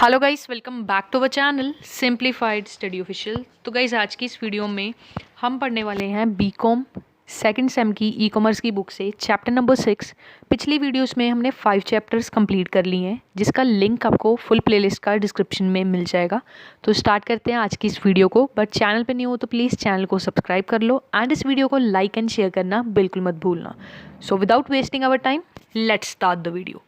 Hello guys, welcome back to our channel simplified study official. तो guys आज की इस वीडियो में हम पढ़ने वाले हैं बीकॉम सेकंड सेम की ई कॉमर्स की बुक से चैप्टर नंबर 6। पिछली वीडियोस में हमने 5 चैप्टर्स कंप्लीट कर लिए हैं, जिसका लिंक आपको फुल प्लेलिस्ट का डिस्क्रिप्शन में मिल जाएगा। तो स्टार्ट करते हैं आज की इस वीडियो को। बट चैनल पे नहीं हो तो प्लीज़ चैनल को सब्सक्राइब कर लो एंड इस वीडियो को लाइक एंड शेयर करना बिल्कुल मत भूलना। So without wasting our time let's start the video.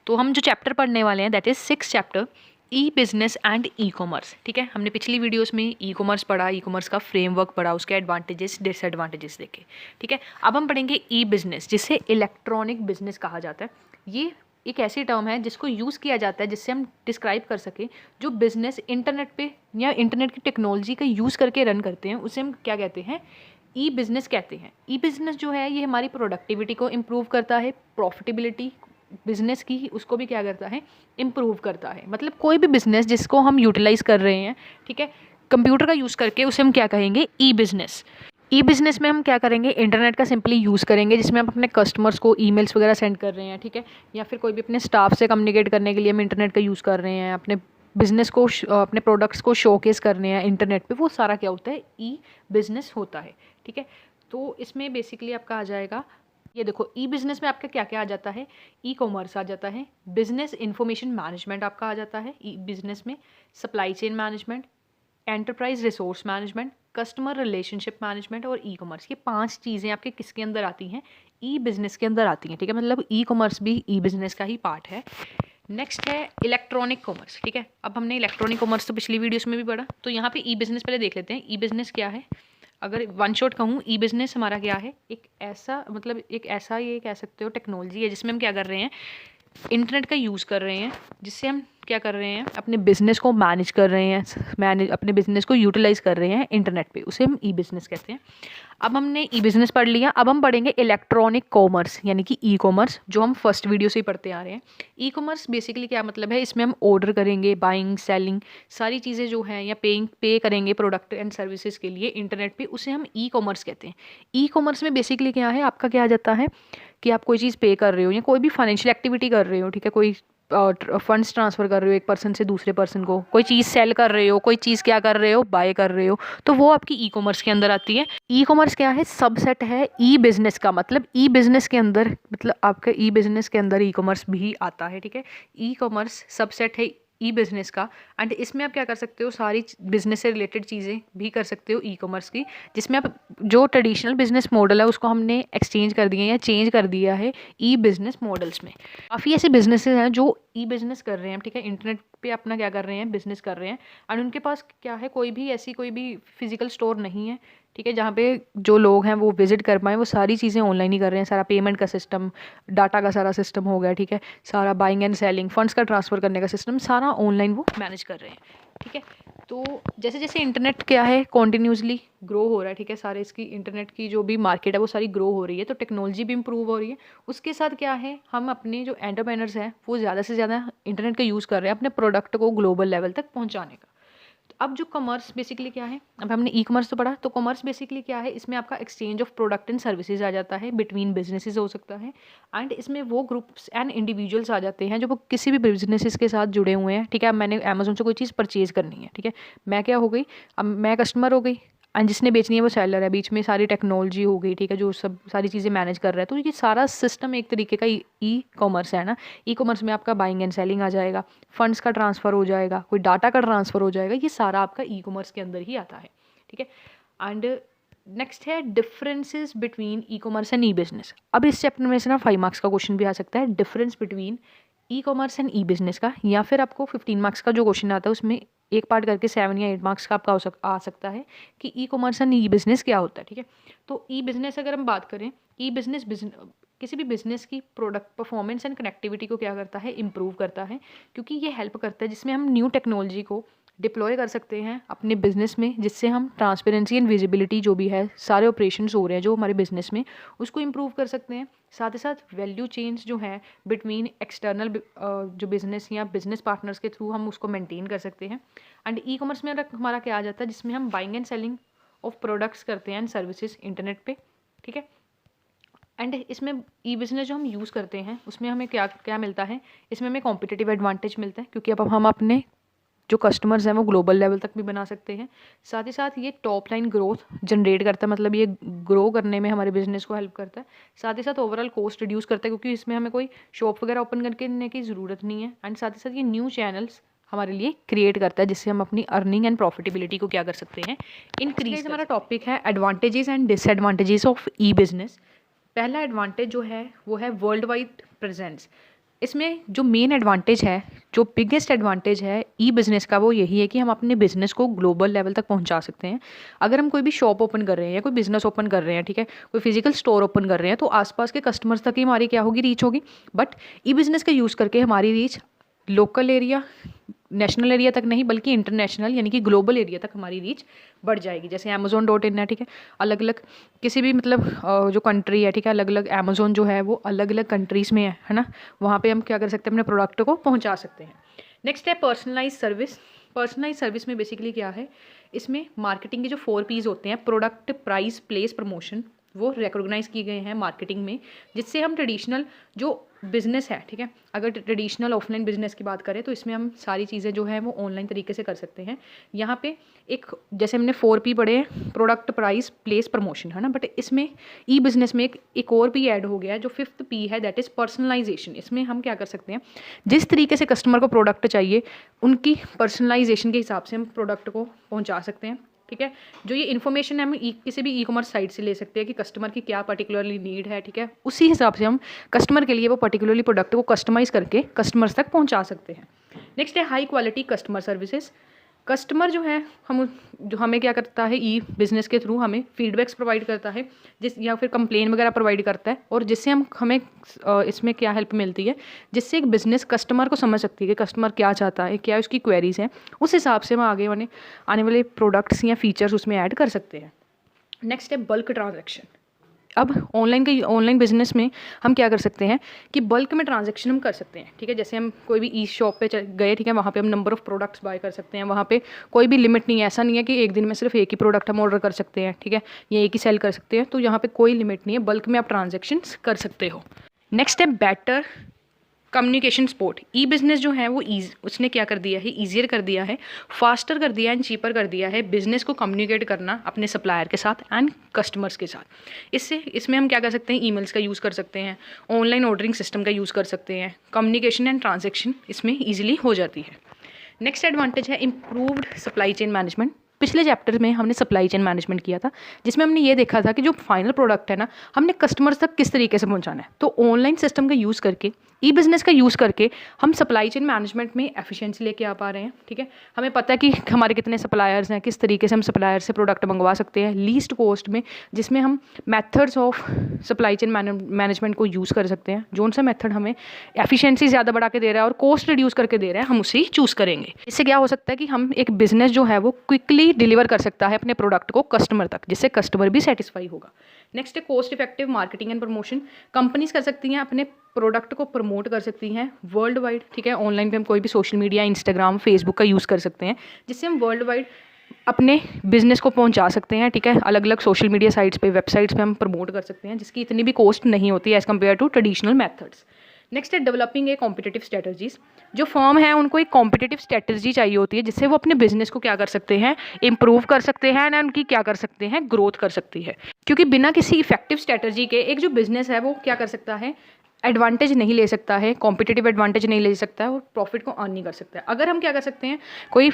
तो हम जो चैप्टर पढ़ने वाले हैं that is 6 chapter e business and e commerce. ठीक है, हमने पिछली वीडियोस में ई कॉमर्स पढ़ा, ई कॉमर्स का फ्रेमवर्क पढ़ा, उसके एडवांटेजेस डिसएडवांटेजेस देखे। ठीक है, अब हम पढ़ेंगे ई बिजनेस, जिसे इलेक्ट्रॉनिक बिजनेस कहा जाता है। ये एक ऐसी टर्म है जिसको यूज़ किया जाता है जिससे हम डिस्क्राइब कर सकें जो बिजनेस इंटरनेट पे या इंटरनेट की टेक्नोलॉजी का यूज़ करके रन करते हैं, उसे हम क्या कहते हैं, ई बिजनेस कहते हैं। ई बिजनेस जो है ये हमारी प्रोडक्टिविटी को इम्प्रूव करता है, प्रॉफिटेबिलिटी बिजनेस की उसको भी क्या करता है, इम्प्रूव करता है। मतलब कोई भी बिजनेस जिसको हम यूटिलाइज कर रहे हैं, ठीक है, कंप्यूटर का यूज़ करके, उसे हम क्या कहेंगे, ई बिजनेस। ई बिजनेस में हम क्या करेंगे, इंटरनेट का सिंपली यूज़ करेंगे, जिसमें हम अपने कस्टमर्स को ईमेल्स वगैरह सेंड कर रहे हैं, ठीक है, या फिर कोई भी अपने स्टाफ से कम्युनिकेट करने के लिए हम इंटरनेट का यूज़ कर रहे हैं, अपने बिजनेस को अपने प्रोडक्ट्स को शोकेस करने हैं इंटरनेट पे, वो सारा क्या होता है, ई बिजनेस होता है। ठीक है, तो इसमें बेसिकली आपका आ जाएगा, ये देखो ई बिजनेस में आपका क्या क्या आ जाता है, ई कॉमर्स आ जाता है, बिजनेस इंफॉर्मेशन मैनेजमेंट आपका आ जाता है ई बिजनेस में, supply chain management, enterprise resource management, customer relationship management और ई कॉमर्स। ये 5 चीज़ें आपके किसके अंदर आती हैं, ई बिजनेस के अंदर आती हैं। ठीक है, मतलब ई कॉमर्स भी ई बिजनेस का ही पार्ट है। नेक्स्ट है इलेक्ट्रॉनिक कॉमर्स। ठीक है, अब हमने इलेक्ट्रॉनिक कॉमर्स तो पिछली वीडियोस में भी पढ़ा, तो यहाँ पे ई बिजनेस पहले देख लेते हैं। ई बिजनेस क्या है, अगर वन शॉट कहूँ, ई बिजनेस हमारा क्या है, एक ऐसा, मतलब एक ऐसा, ये कह सकते हो टेक्नोलॉजी है जिसमें हम क्या कर रहे हैं, इंटरनेट का यूज़ कर रहे हैं, जिससे हम क्या कर रहे हैं, अपने बिजनेस को मैनेज कर रहे हैं, अपने बिजनेस को यूटिलाइज कर रहे हैं इंटरनेट पे, उसे हम ई बिजनेस कहते हैं। अब हमने ई बिजनेस पढ़ लिया, अब हम पढ़ेंगे इलेक्ट्रॉनिक कॉमर्स यानी कि ई कॉमर्स, जो हम फर्स्ट वीडियो से ही पढ़ते आ रहे हैं। ई कॉमर्स बेसिकली क्या मतलब है, इसमें हम ऑर्डर करेंगे, बाइंग सेलिंग सारी चीज़ें जो हैं, या पे करेंगे प्रोडक्ट एंड सर्विसेज के लिए इंटरनेट पे, उसे हम ई कॉमर्स कहते हैं। ई कॉमर्स में बेसिकली क्या है, आपका क्या आ जाता है कि आप कोई चीज़ पे कर रहे हो या कोई भी फाइनेंशियल एक्टिविटी कर रहे हो, ठीक है, कोई फंड्स ट्रांसफ़र कर रहे हो एक पर्सन से दूसरे पर्सन को, कोई चीज़ सेल कर रहे हो, कोई चीज़ क्या कर रहे हो, बाय कर रहे हो, तो वो आपकी ई कॉमर्स के अंदर आती है। ई कॉमर्स क्या है, सबसेट है ई बिजनेस का। मतलब ई बिजनेस के अंदर, मतलब आपके ई बिजनेस के अंदर ई कॉमर्स भी आता है। ठीक है, ई कॉमर्स सबसेट है ई बिजनेस का, एंड इसमें आप क्या कर सकते हो, सारी बिजनेस से रिलेटेड चीज़ें भी कर सकते हो ई कॉमर्स की, जिसमें आप जो ट्रेडिशनल बिजनेस मॉडल है उसको हमने एक्सचेंज कर दिया या चेंज कर दिया है ई बिजनेस मॉडल्स में। काफ़ी ऐसे बिजनेसेस हैं जो ई बिजनेस कर रहे हैं, ठीक है, इंटरनेट पे अपना क्या कर रहे हैं, बिजनेस कर रहे हैं, एंड उनके पास क्या है, कोई भी फिजिकल स्टोर नहीं है, ठीक है, जहाँ पे जो लोग हैं वो विजिट कर पाएँ, वो सारी चीज़ें ऑनलाइन ही कर रहे हैं। सारा पेमेंट का सिस्टम, डाटा का सारा सिस्टम हो गया, ठीक है, सारा बाइंग एंड सेलिंग, फंड्स का ट्रांसफ़र करने का सिस्टम, सारा ऑनलाइन वो मैनेज कर रहे हैं। ठीक है, तो जैसे जैसे इंटरनेट क्या है कॉन्टीन्यूसली ग्रो हो रहा है, ठीक है, सारे इसकी इंटरनेट की जो भी मार्केट है वो सारी ग्रो हो रही है, तो टेक्नोलॉजी भी इंप्रूव हो रही है। उसके साथ क्या है, हम अपने जो एंटरप्रेन्योर्स हैं वो ज़्यादा से ज़्यादा इंटरनेट का यूज़ कर रहे हैं अपने प्रोडक्ट को ग्लोबल लेवल तक पहुँचाने का। तो अब जो कॉमर्स बेसिकली क्या है, अब हमने ई कॉमर्स तो पढ़ा, तो कॉमर्स बेसिकली क्या है, इसमें आपका exchange of product and services आ जाता है, बिटवीन बिजनेसेस हो सकता है, एंड इसमें वो ग्रुप्स एंड इंडिविजुअल्स आ जाते हैं जो वो किसी भी बिजनेसेस के साथ जुड़े हुए हैं। ठीक है, अब मैंने अमेजोन से कोई चीज़ परचेज करनी है, ठीक है, मैं क्या हो गई, अब मैं कस्टमर हो गई एंड जिसने बेचनी है वो सेलर है, बीच में सारी टेक्नोलॉजी हो गई, ठीक है, जो सब सारी चीज़ें मैनेज कर रहा है। तो ये सारा सिस्टम एक तरीके का ई कॉमर्स है ना। ई कॉमर्स में आपका बाइंग एंड सेलिंग आ जाएगा, फंड्स का ट्रांसफ़र हो जाएगा, कोई डाटा का ट्रांसफ़र हो जाएगा, ये सारा आपका ई कॉमर्स के अंदर ही आता है। ठीक है, एंड नेक्स्ट है differences between e commerce and E business. अब इस चैप्टर में से ना 5 मार्क्स का क्वेश्चन भी आ सकता है, difference between e commerce and E business का, या फिर आपको 15 मार्क्स का जो क्वेश्चन आता है उसमें एक पार्ट करके 7 या 8 मार्क्स का आपका आ सकता है कि e commerce and E business क्या होता है। ठीक है, तो ई बिजनेस अगर हम बात करें, ई बिजनेस किसी भी बिजनेस की प्रोडक्ट परफॉर्मेंस एंड कनेक्टिविटी को क्या करता है, इम्प्रूव करता है, क्योंकि ये हेल्प करता है, जिसमें हम न्यू टेक्नोलॉजी को डिप्लॉय कर सकते हैं अपने बिजनेस में, जिससे हम ट्रांसपेरेंसी एंड विजिबिलिटी जो भी है, सारे ऑपरेशंस हो रहे हैं जो हमारे बिजनेस में, उसको इम्प्रूव कर सकते हैं। साथ ही साथ वैल्यू चेन्स जो है बिटवीन एक्सटर्नल जो बिजनेस या बिजनेस पार्टनर्स के थ्रू हम उसको मेंटेन कर सकते हैं। एंड ई कॉमर्स में हमारा क्या आ जाता है, जिसमें हम buying and selling of products करते हैं एंड सर्विसेज इंटरनेट पे। ठीक है, एंड इसमें ई बिजनेस जो हम यूज़ करते हैं उसमें हमें क्या क्या मिलता है, इसमें हमें कॉम्पिटिटिव एडवांटेज मिलता है, क्योंकि अब हम अपने जो कस्टमर्स हैं वो ग्लोबल लेवल तक भी बना सकते हैं। साथ ही साथ ये टॉप लाइन ग्रोथ जनरेट करता है, मतलब ये ग्रो करने में हमारे बिजनेस को हेल्प करता है। साथ ही साथ ओवरऑल कॉस्ट रिड्यूस करता है, क्योंकि इसमें हमें कोई शॉप वगैरह ओपन करने की ज़रूरत नहीं है। एंड साथ ही साथ ये न्यू चैनल्स हमारे लिए क्रिएट करता है, जिससे हम अपनी अर्निंग एंड प्रॉफिटेबिलिटी को क्या कर सकते हैं, इंक्रीज। हमारा टॉपिक है advantages and disadvantages of E business. पहला एडवांटेज जो है वो है वर्ल्ड वाइड प्रेजेंस। इसमें जो मेन एडवांटेज है, जो बिगेस्ट एडवांटेज है ई बिज़नेस का, वो यही है कि हम अपने बिज़नेस को ग्लोबल लेवल तक पहुंचा सकते हैं। अगर हम कोई भी शॉप ओपन कर रहे हैं या कोई बिज़नेस ओपन कर रहे हैं, ठीक है, कोई फिजिकल स्टोर ओपन कर रहे हैं, तो आसपास के कस्टमर्स तक ही हमारी क्या होगी, रीच होगी। बट ई बिज़नेस का यूज़ करके हमारी reach local area, national area तक नहीं बल्कि इंटरनेशनल यानी कि ग्लोबल एरिया तक हमारी रीच बढ़ जाएगी। जैसे Amazon.in है, ठीक है, अलग अलग किसी भी मतलब जो कंट्री है, ठीक है, अलग अलग अमेजोन जो है वो अलग अलग कंट्रीज़ में है ना, वहाँ पे हम क्या कर सकते हैं, अपने प्रोडक्ट को पहुँचा सकते हैं। नेक्स्ट है पर्सनलाइज सर्विस। पर्सनलाइज सर्विस में बेसिकली क्या है, इसमें मार्केटिंग के जो 4 P's होते हैं, प्रोडक्ट, प्राइस, प्लेस, प्रमोशन, वो रिकॉग्नाइज़ किए गए हैं मार्केटिंग में, जिससे हम ट्रेडिशनल जो बिज़नेस है, ठीक है, अगर ट्रेडिशनल ऑफलाइन बिजनेस की बात करें तो इसमें हम सारी चीज़ें जो है वो ऑनलाइन तरीके से कर सकते हैं। यहाँ पे एक जैसे हमने 4 P पढ़े हैं, प्रोडक्ट, प्राइस, प्लेस, प्रमोशन, है ना, बट इसमें ई बिज़नेस में एक और P ऐड हो गया है, जो 5th P है, दैट इज़ पर्सनलाइजेशन। इसमें हम क्या कर सकते हैं, जिस तरीके से कस्टमर को प्रोडक्ट चाहिए उनकी पर्सनलाइजेशन के हिसाब से हम प्रोडक्ट को पहुँचा सकते हैं, ठीक है। जो ये इन्फॉर्मेशन है हम किसी भी ई कॉमर्स साइट से ले सकते हैं कि कस्टमर की क्या पर्टिकुलरली नीड है, ठीक है, उसी हिसाब से हम कस्टमर के लिए वो पर्टिकुलरली प्रोडक्ट को कस्टमाइज़ करके कस्टमर्स तक पहुंचा सकते हैं। नेक्स्ट है high quality customer services. Customer जो है जो हमें क्या करता है, ई बिज़नेस के थ्रू हमें फीडबैक्स प्रोवाइड करता है, या फिर कंप्लेन वगैरह प्रोवाइड करता है, और जिससे हमें इसमें क्या हेल्प मिलती है, जिससे एक बिज़नेस कस्टमर को समझ सकती है कि कस्टमर क्या चाहता है, क्या उसकी क्वेरीज हैं, उस हिसाब से हम आगे आने वाले प्रोडक्ट्स या फीचर्स उसमें ऐड कर सकते हैं। नेक्स्ट है बल्क ट्रांजैक्शन। अब ऑनलाइन बिजनेस में हम क्या कर सकते हैं कि बल्क में ट्रांजैक्शन हम कर सकते हैं, ठीक है। जैसे हम कोई भी ई शॉप पे गए, ठीक है, वहाँ पे हम नंबर ऑफ़ प्रोडक्ट्स बाय कर सकते हैं। वहाँ पे कोई भी लिमिट नहीं है, ऐसा नहीं है कि एक दिन में सिर्फ एक ही प्रोडक्ट हम ऑर्डर कर सकते हैं, ठीक है, या एक ही सेल कर सकते हैं। तो यहाँ पे कोई लिमिट नहीं है, बल्क में आप ट्रांजेक्शन्स कर सकते हो। नेक्स्ट है बेटर कम्युनिकेशन सपोर्ट। ई बिज़नेस जो है वो उसने क्या कर दिया है, ईजियर कर दिया है, फास्टर कर दिया है एंड चीपर कर दिया है बिज़नेस को कम्युनिकेट करना अपने सप्लायर के साथ एंड कस्टमर्स के साथ। इसमें हम क्या कर सकते हैं, ईमेल्स का यूज़ कर सकते हैं, ऑनलाइन ऑर्डरिंग सिस्टम का यूज़ कर सकते हैं, कम्युनिकेशन एंड ट्रांजेक्शन इसमें ईजिली हो जाती है। नेक्स्ट एडवांटेज है इम्प्रूव्ड सप्लाई चेन मैनेजमेंट। पिछले चैप्टर में हमने सप्लाई चेन मैनेजमेंट किया था, जिसमें हमने ये देखा था कि जो फाइनल प्रोडक्ट है ना, हमने कस्टमर्स तक किस तरीके से पहुंचाना है। तो ऑनलाइन सिस्टम का यूज़ करके, ई बिज़नेस का यूज़ करके हम सप्लाई चेन मैनेजमेंट में एफिशिएंसी लेके आ पा रहे हैं, ठीक है। हमें पता है कि हमारे कितने सप्लायर्स हैं, किस तरीके से हम सप्लायर से प्रोडक्ट मंगवा सकते हैं लीस्ट कॉस्ट में, जिसमें हम methods of supply chain management को यूज़ कर सकते हैं। जोन सा मेथड हमें एफिशिएंसी ज़्यादा बढ़ा के दे रहा है और कॉस्ट रिड्यूस करके दे रहा है, हम उसे ही चूज़ करेंगे। इससे क्या हो सकता है कि हम एक बिज़नेस जो है वो क्विकली डिलीवर कर सकता है अपने प्रोडक्ट को कस्टमर तक, जिससे कस्टमर भी सेटिस्फाई होगा। नेक्स्ट है cost effective marketing and promotion. Companies कर सकती हैं, अपने प्रोडक्ट को प्रमोट कर सकती हैं वर्ल्ड वाइड, ठीक है। ऑनलाइन पे हम कोई भी सोशल मीडिया, इंस्टाग्राम, फेसबुक का यूज़ कर सकते हैं, जिससे हम वर्ल्ड वाइड अपने बिजनेस को पहुंचा सकते हैं, ठीक है। अलग अलग सोशल मीडिया साइट्स पे, वेबसाइट्स पे हम प्रमोट कर सकते हैं, जिसकी इतनी भी कॉस्ट नहीं होती है as compare to traditional methods. Next है डेवलपिंग ए कॉम्पिटिटिव स्ट्रेटजीज। जो फर्म है उनको एक कॉम्पिटिटिव स्ट्रेटजी चाहिए होती है, जिससे वो अपने बिजनेस को क्या कर सकते हैं, इंप्रूव कर सकते हैं ना, उनकी क्या कर सकते हैं, ग्रोथ कर सकती है। क्योंकि बिना किसी इफेक्टिव स्ट्रेटजी के एक जो बिजनेस है वो क्या कर सकता है, एडवांटेज नहीं ले सकता है, कॉम्पिटिटिव एडवांटेज नहीं ले सकता है और प्रॉफिट को अर्न नहीं कर सकता है। अगर हम क्या कर सकते हैं, कोई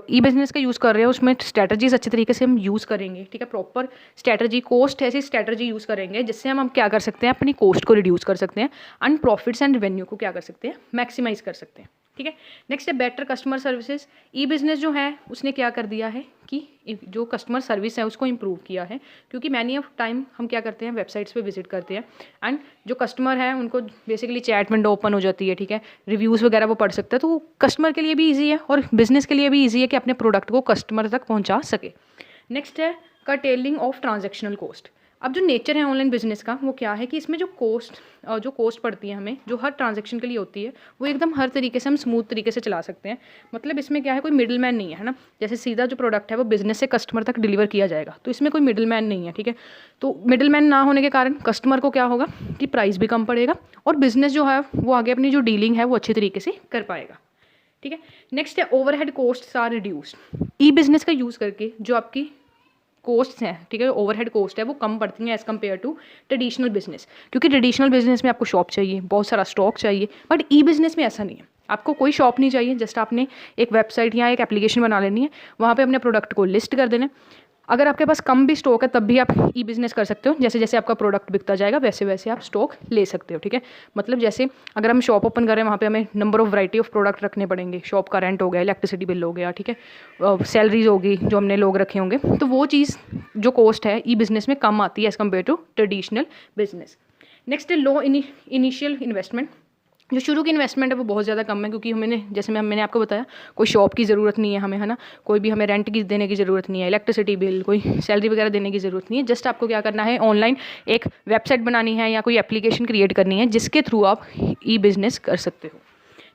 ई बिज़नेस का यूज़ कर रहे हैं, उसमें स्ट्रैटेजीज अच्छे तरीके से हम यूज़ करेंगे, ठीक है, प्रॉपर स्ट्रैटेजी, कॉस्ट ऐसी स्ट्रैटेजी यूज़ करेंगे, जिससे हम क्या कर सकते हैं, अपनी कॉस्ट को रिड्यूस कर सकते हैं एंड प्रॉफिट्स एंड रेवेन्यू को क्या कर सकते हैं, मैक्सिमाइज कर सकते हैं, ठीक है। नेक्स्ट है बेटर कस्टमर सर्विसेज। ई बिज़नेस जो है उसने क्या कर दिया है कि जो कस्टमर सर्विस है उसको इम्प्रूव किया है, क्योंकि मैनी ऑफ टाइम हम क्या करते हैं, वेबसाइट्स पे विजिट करते हैं एंड जो कस्टमर है उनको बेसिकली चैट विंडो ओपन हो जाती है, ठीक है, रिव्यूज़ वगैरह वो पढ़ सकते हैं। तो कस्टमर के लिए भी ईजी है और बिज़नेस के लिए भी ईजी है कि अपने प्रोडक्ट को कस्टमर तक पहुँचा सके। नेक्स्ट है कर्टेलिंग ऑफ ट्रांजेक्शनल कॉस्ट। अब जो नेचर है ऑनलाइन बिजनेस का वो क्या है कि इसमें जो कॉस्ट पड़ती है हमें, जो हर ट्रांजैक्शन के लिए होती है, वो एकदम हर तरीके से हम स्मूथ तरीके से चला सकते हैं। मतलब इसमें क्या है, कोई मिडिल मैन नहीं है ना। जैसे सीधा जो प्रोडक्ट है वो बिजनेस से कस्टमर तक डिलीवर किया जाएगा, तो इसमें कोई मिडिल मैन नहीं है, ठीक है। तो मिडिल मैन ना होने के कारण कस्टमर को क्या होगा कि प्राइस भी कम पड़ेगा और बिजनेस जो है वो आगे अपनी जो डीलिंग है वो अच्छे तरीके से कर पाएगा, ठीक है। नेक्स्ट है overhead costs are reduced. E business का यूज़ करके जो आपकी कोस्ट्स हैं, ठीक है, ओवरहेड कोस्ट है वो कम पड़ती हैं as compare to traditional business, क्योंकि ट्रेडिशनल बिजनेस में आपको शॉप चाहिए, बहुत सारा स्टॉक चाहिए, बट ई बिजनेस में ऐसा नहीं है। आपको कोई शॉप नहीं चाहिए, जस्ट आपने एक वेबसाइट या एक एप्लीकेशन बना लेनी है, वहाँ पे अपने प्रोडक्ट को लिस्ट कर देना है। अगर आपके पास कम भी स्टॉक है तब भी आप ई बिज़नेस कर सकते हो, जैसे जैसे आपका प्रोडक्ट बिकता जाएगा वैसे वैसे आप स्टॉक ले सकते हो, ठीक है। मतलब जैसे अगर हम शॉप ओपन कर रहे हैं वहाँ पे हमें number of variety of product रखने पड़ेंगे, शॉप का रेंट हो गया, इलेक्ट्रिसिटी बिल हो गया, ठीक है, सैलरीज होगी जो हमने लोग रखे होंगे, तो वो चीज़ जो कॉस्ट है ई बिज़नेस में कम आती है as compare to traditional business. Next है लो इनिशियल इन्वेस्टमेंट। जो शुरू की इन्वेस्टमेंट है वो बहुत ज़्यादा कम है, क्योंकि मैंने आपको बताया कोई शॉप की ज़रूरत नहीं है हमें, है ना, कोई भी हमें रेंट की देने की ज़रूरत नहीं है, इलेक्ट्रिसिटी बिल, कोई सैलरी वगैरह देने की ज़रूरत नहीं है। जस्ट आपको क्या करना है, ऑनलाइन एक वेबसाइट बनानी है या कोई एप्लीकेशन क्रिएट करनी है जिसके थ्रू आप ई बिज़नेस कर सकते हो।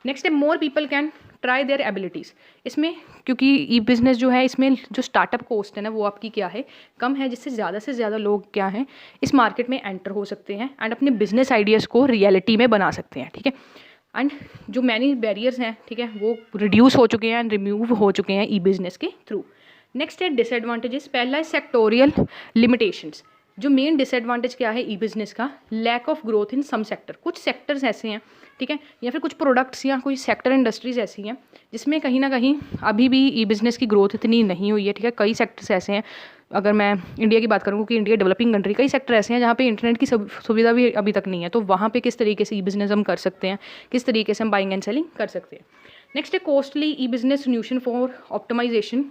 नेक्स्ट है more people can try their abilities. इसमें क्योंकि ई बिज़नेस जो है इसमें जो स्टार्टअप कॉस्ट है ना वो आपकी क्या है, कम है, जिससे से ज़्यादा लोग क्या हैं इस मार्केट में एंटर हो सकते हैं एंड अपने बिजनेस आइडियाज़ को रियलिटी में बना सकते हैं, ठीक है। एंड जो मैनी बैरियर्स हैं, ठीक है, वो रिड्यूस हो चुके हैं एंड रिमूव हो चुके हैं ई बिज़नेस के थ्रू। नेक्स्ट है डिसएडवांटेजेस। पहला है सेक्टोरियल लिमिटेशंस। जो मेन डिसएडवांटेज क्या है ई बिज़नेस का, lack of growth in some sector. कुछ सेक्टर्स ऐसे हैं, ठीक है, या फिर कुछ प्रोडक्ट्स या कोई सेक्टर इंडस्ट्रीज ऐसी हैं जिसमें कहीं ना कहीं अभी भी ई बिज़नेस की ग्रोथ इतनी नहीं हुई है, ठीक है। कई सेक्टर्स ऐसे हैं, अगर मैं इंडिया की बात करूँ कि इंडिया डेवलपिंग कंट्री, कई सेक्टर ऐसे हैं जहाँ पे इंटरनेट की सुविधा भी अभी तक नहीं है, तो वहाँ पे किस तरीके से ई बिज़नेस हम कर सकते हैं, किस तरीके से हम बाइंग एंड सेलिंग कर सकते हैं। नेक्स्ट है costly E business solution for optimisation.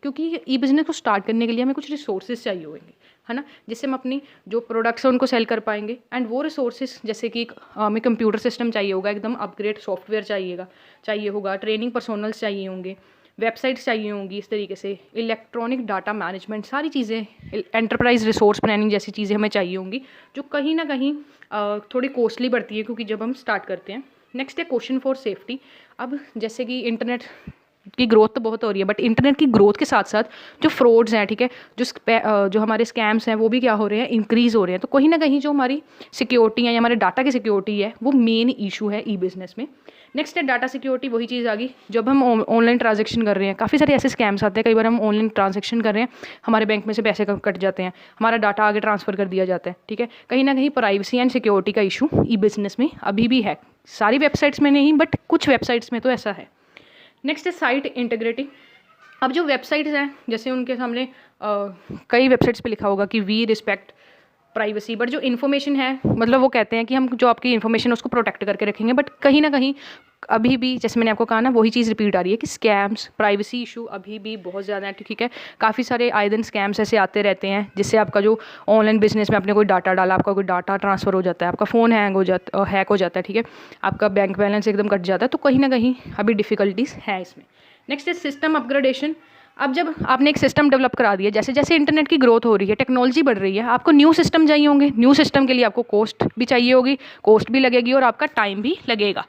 क्योंकि ई बिज़नेस को स्टार्ट करने के लिए हमें कुछ रिसोर्सेज चाहिए होंगे, है ना, जिससे हम अपनी जो प्रोडक्ट्स हैं उनको सेल कर पाएंगे। एंड वो रिसोर्सेज जैसे कि हमें कंप्यूटर सिस्टम चाहिए होगा, एकदम अपग्रेड सॉफ्टवेयर चाहिए होगा, ट्रेनिंग पर्सोनल्स चाहिए होंगे, वेबसाइट्स चाहिए होंगी, इस तरीके से इलेक्ट्रॉनिक डाटा मैनेजमेंट, सारी चीज़ें, एंटरप्राइज रिसोर्स प्लानिंग जैसी चीज़ें हमें चाहिए होंगी, जो कहीं ना कहीं थोड़ी कॉस्टली पड़ती है क्योंकि जब हम स्टार्ट करते हैं। नेक्स्ट है क्वेश्चन फॉर सेफ्टी। अब जैसे कि इंटरनेट की ग्रोथ तो बहुत हो रही है, बट इंटरनेट की ग्रोथ के साथ साथ जो फ्रॉड्स हैं, ठीक है, जो हमारे स्कैम्स हैं वो भी क्या हो रहे हैं, इंक्रीज़ हो रहे हैं। तो कहीं ना कहीं जो हमारी सिक्योरिटी है या हमारे डाटा की सिक्योरिटी है वो मेन इशू है ई बिज़नेस में। नेक्स्ट है डाटा सिक्योरिटी। वही चीज़ आ गई, जब हम ऑनलाइन ट्रांजेक्शन कर रहे हैं, काफ़ी सारे ऐसे स्कैम्स आते हैं, कई बार हम ऑनलाइन ट्रांजेक्शन कर रहे हैं, हमारे बैंक में से पैसे कट जाते हैं, हमारा डाटा आगे ट्रांसफ़र कर दिया जाता है, ठीक है। कहीं ना कहीं प्राइवेसी एंड सिक्योरिटी का इशू ई बिज़नेस में अभी भी है। सारी वेबसाइट्स में नहीं, बट कुछ वेबसाइट्स में तो ऐसा है। नेक्स्ट है साइट इंटीग्रिटी। अब जो वेबसाइट्स हैं, जैसे उनके सामने कई वेबसाइट्स पे लिखा होगा कि वी रिस्पेक्ट प्राइवेसी, बट जो इन्फॉर्मेशन है, मतलब वो कहते हैं कि हम जो आपकी इन्फॉर्मेशन है उसको प्रोटेक्ट करके रखेंगे, बट कहीं ना कहीं अभी भी, जैसे मैंने आपको कहा ना, वही चीज़ रिपीट आ रही है कि स्कैम्स, प्राइवेसी इशू अभी भी बहुत ज़्यादा है, ठीक है। काफ़ी सारे आए दिन स्कैम्स ऐसे आते रहते हैं जिससे आपका जो ऑनलाइन बिजनेस में आपने कोई डाटा डाला, आपका कोई डाटा ट्रांसफ़र हो जाता है, आपका फ़ोन हैक हो जाता है, ठीक है, आपका बैंक बैलेंस एकदम कट जाता है, तो कहीं ना कहीं अभी डिफ़िकल्टीज़ है इसमें। नेक्स्ट है सिस्टम अपग्रेडेशन। अब जब आपने एक सिस्टम डेवलप करा दिया, जैसे जैसे इंटरनेट की ग्रोथ हो रही है, टेक्नोलॉजी बढ़ रही है, आपको न्यू सिस्टम चाहिए होंगे, न्यू सिस्टम के लिए आपको कॉस्ट भी चाहिए होगी, कॉस्ट भी लगेगी और आपका टाइम भी लगेगा।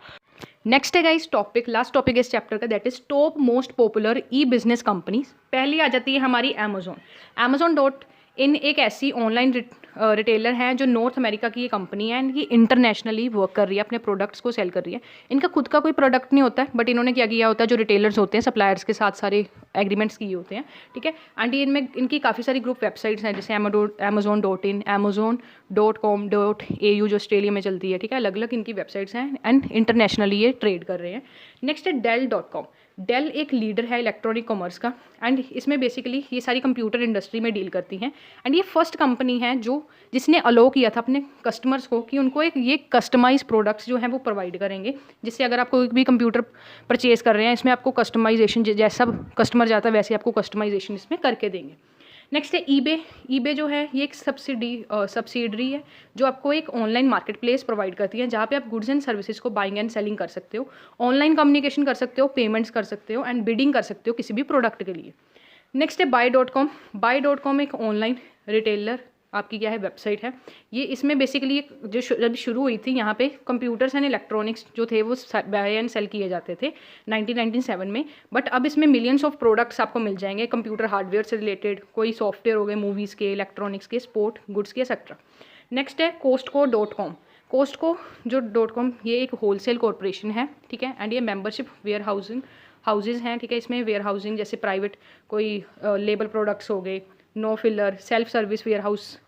नेक्स्ट है गाइस टॉपिक, लास्ट टॉपिक इस चैप्टर का, that is top most popular E business companies. पहली आ जाती है हमारी Amazon.in। एक ऐसी ऑनलाइन रिटेलर है जो नॉर्थ अमेरिका की ये कंपनी है एंड ये इंटरनेशनली वर्क कर रही है, अपने प्रोडक्ट्स को सेल कर रही है। इनका खुद का कोई प्रोडक्ट नहीं होता है, बट इन्होंने क्या किया होता है, जो रिटेलर्स होते हैं सप्लायर्स के साथ सारे एग्रीमेंट्स किए होते हैं, ठीक है। एंड ये इनमें इनकी काफ़ी सारी ग्रुप वेबसाइट्स हैं, जैसे Amazon.in, Amazon.com.au जो ऑस्ट्रेलिया में चलती है, ठीक है। अलग अलग इनकी वेबसाइट्स हैं एंड इंटरनेशनली ये ट्रेड कर रहे हैं। नेक्स्ट है Dell.com। डेल एक लीडर है इलेक्ट्रॉनिक कॉमर्स का एंड इसमें बेसिकली ये सारी कंप्यूटर इंडस्ट्री में डील करती हैं एंड ये फर्स्ट कंपनी है जिसने अलो किया था अपने कस्टमर्स को कि उनको एक ये कस्टमाइज प्रोडक्ट्स जो हैं वो प्रोवाइड करेंगे, जिससे अगर आप कोई भी कंप्यूटर परचेज कर रहे हैं इसमें आपको कस्टमाइजेशन जैसा कस्टमर जाता है वैसे आपको कस्टमाइजेशन इसमें करके देंगे। नेक्स्ट है ईबे जो है ये एक सब्सिडरी है जो आपको एक ऑनलाइन मार्केट प्लेस प्रोवाइड करती है जहाँ पे आप गुड्स एंड सर्विसेज को बाइंग एंड सेलिंग कर सकते हो, ऑनलाइन कम्युनिकेशन कर सकते हो, पेमेंट्स कर सकते हो एंड बिडिंग कर सकते हो किसी भी प्रोडक्ट के लिए। नेक्स्ट है बाय.com एक ऑनलाइन रिटेलर आपकी क्या है वेबसाइट है। ये इसमें बेसिकली जो जब शुरू हुई थी यहाँ पे कंप्यूटर्स एंड इलेक्ट्रॉनिक्स जो थे वो बाय एंड सेल किए जाते थे 1997 में, बट अब इसमें मिलियंस ऑफ प्रोडक्ट्स आपको मिल जाएंगे कंप्यूटर हार्डवेयर से रिलेटेड, कोई सॉफ्टवेयर हो गए, मूवीज़ के, इलेक्ट्रॉनिक्स के, स्पोर्ट गुड्स के एक्सेट्रा। नेक्स्ट है कोस्टको जो .com ये एक होलसेल कॉरपोरेशन है, ठीक है, एंड ये मेंबरशिप वेयर हाउसेज हैं, ठीक है। इसमें वेयर हाउसिंग जैसे प्राइवेट कोई लेबल प्रोडक्ट्स हो गए, no filler, self service warehouse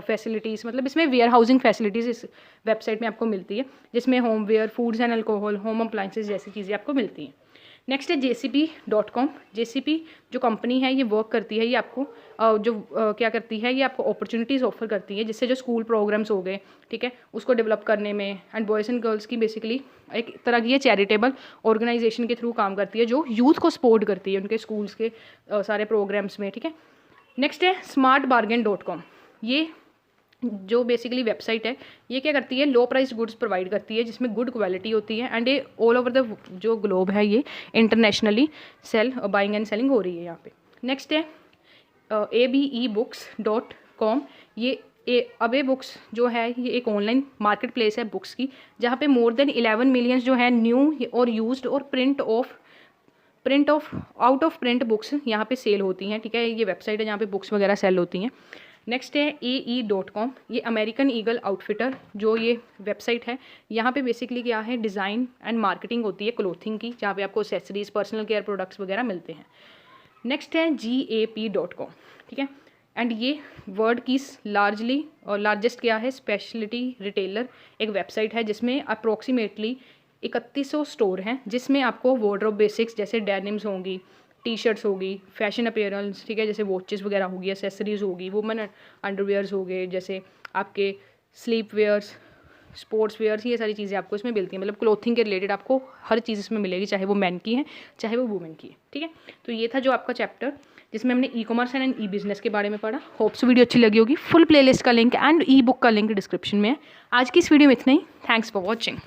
facilities, मतलब इसमें वेयर हाउसिंग फैसिलिटीज़ इस वेबसाइट में आपको मिलती है, जिसमें homeware, foods and alcohol, home appliances जैसी चीज़ें आपको मिलती हैं। नेक्स्ट है JCP.com। JCP जो कंपनी है ये वर्क करती है, ये आपको क्या करती है, ये आपको अपॉर्चुनिटीज़ ऑफर करती है, जिससे जो स्कूल प्रोग्राम्स हो गए, ठीक है, उसको डेवलप करने में, एंड बॉयज़ एंड गर्ल्स की बेसिकली एक तरह की ये चैरिटेबल ऑर्गेनाइजेशन के थ्रू काम करती है, जो यूथ को सपोर्ट करती है उनके स्कूल्स के सारे प्रोग्राम्स में, ठीक है। नेक्स्ट है smartbargain.com। ये जो बेसिकली वेबसाइट है ये क्या करती है, लो प्राइस गुड्स प्रोवाइड करती है, जिसमें गुड क्वालिटी होती है, एंड ये ऑल ओवर द जो ग्लोब है ये इंटरनेशनली बाइंग एंड सेलिंग हो रही है यहाँ पे। नेक्स्ट है abebooks.com। ये अबे बुक्स जो है ये एक ऑनलाइन मार्केट प्लेस है बुक्स की, जहाँ पे मोर देन 11 मिलियन जो है न्यू और यूज्ड और आउट ऑफ प्रिंट बुक्स यहाँ पे सेल होती हैं, ठीक है। ये वेबसाइट है जहाँ पे बुक्स वगैरह सेल होती हैं। नेक्स्ट है AE.com। ये अमेरिकन ईगल आउटफिटर जो ये वेबसाइट है, यहाँ पे बेसिकली क्या है, डिज़ाइन एंड मार्केटिंग होती है क्लोथिंग की, जहाँ पे आपको एक्सेसरीज, पर्सनल केयर प्रोडक्ट्स वगैरह मिलते हैं। नेक्स्ट है GAP.com, ठीक है, एंड ये वर्ल्ड की लार्जेस्ट क्या है, स्पेशलिटी रिटेलर एक वेबसाइट है, जिसमें अप्रोक्सीमेटली 3100 स्टोर हैं, जिसमें आपको वार्डरोब बेसिक्स जैसे डेनिम्स होंगी, टी शर्ट्स होगी, फैशन अपीयरेंस, ठीक है, जैसे वॉचेस वगैरह होगी, एसेसरीज होगी, वुमेन अंडरवेयर्स हो गए, जैसे आपके स्लीप वेयर्स, स्पोर्ट्स वेयर्स, ये सारी चीज़ें आपको इसमें मिलती हैं। मतलब क्लोथिंग के रिलेटेड आपको हर चीज़ इसमें मिलेगी, चाहे वो मैन की है चाहे वो वुमेन की है, ठीक है। तो ये था जो आपका चैप्टर, जिसमें हमने ई-कॉमर्स एंड ई-बिज़नेस के बारे में पढ़ा। होप्स वीडियो अच्छी लगी होगी। फुल प्लेलिस्ट का लिंक एंड ई बुक का लिंक डिस्क्रिप्शन में है। आज की इस वीडियो में इतना ही। Thanks for watching.